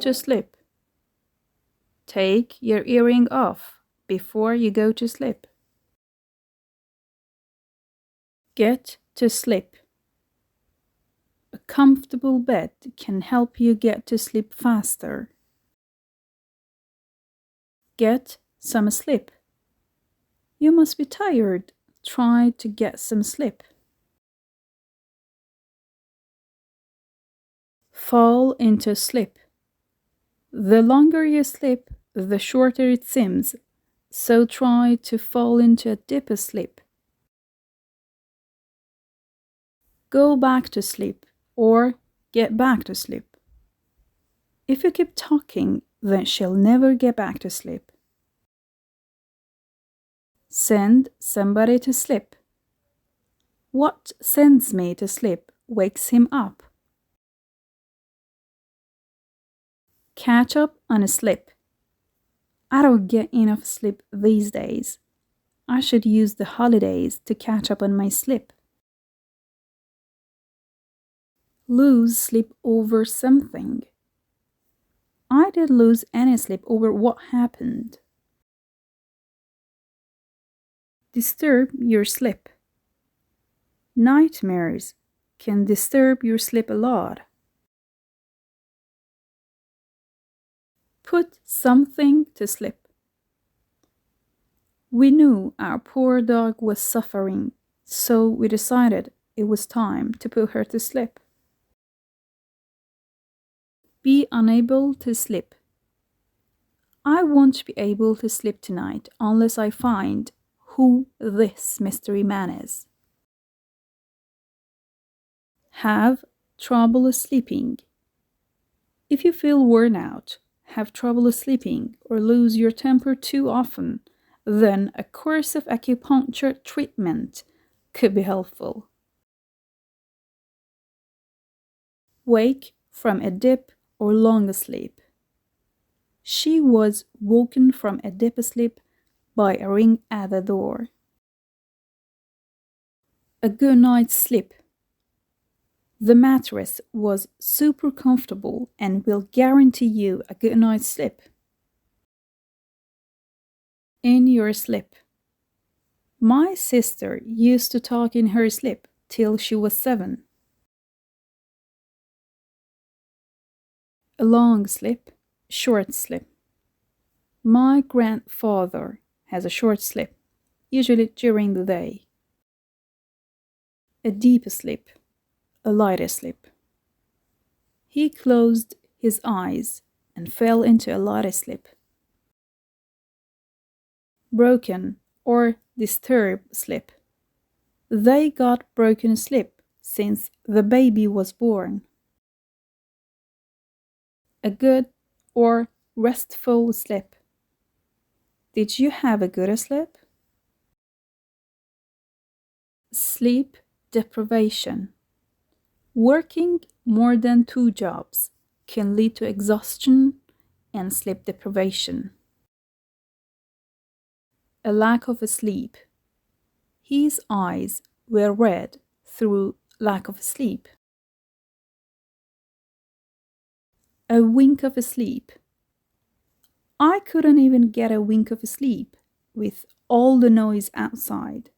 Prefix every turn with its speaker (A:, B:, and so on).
A: to sleep. Take your earring off before you go to sleep. Get to sleep. A comfortable bed can help you get to sleep faster. Get some sleep. You must be tired. Try to get some sleep. Fall into sleep. The longer you sleep, the shorter it seems, so try to fall into a deeper sleep. Go back to sleep or get back to sleep. If you keep talking, then she'll never get back to sleep. Send somebody to sleep. What sends me to sleep wakes him up. Catch up on a sleep. I don't get enough sleep these days. I should use the holidays to catch up on my sleep. Lose sleep over something. I didn't lose any sleep over what happened. Disturb your sleep. Nightmares can disturb your sleep a lot. Put something to sleep. We knew our poor dog was suffering, so we decided it was time to put her to sleep. Be unable to sleep. I won't be able to sleep tonight unless I find who this mystery man is. Have trouble sleeping. If you feel worn out, have trouble sleeping, or lose your temper too often, then a course of acupuncture treatment could be helpful. Wake from a deep or long sleep. She was woken from a deep sleep by a ring at the door. A good night's sleep. The mattress was super comfortable and will guarantee you a good night's sleep. In your sleep. My sister used to talk in her sleep till she was 7. A long sleep, short sleep. My grandfather has a short sleep, usually during the day. A deep sleep, a lighter sleep. He closed his eyes and fell into a lighter sleep. Broken or disturbed sleep. They got broken sleep since the baby was born. A good or restful sleep. Did you have a good sleep? Sleep deprivation. Working more than 2 jobs can lead to exhaustion and sleep deprivation. A lack of sleep. His eyes were red through lack of sleep. A wink of sleep. I couldn't even get a wink of sleep with all the noise outside.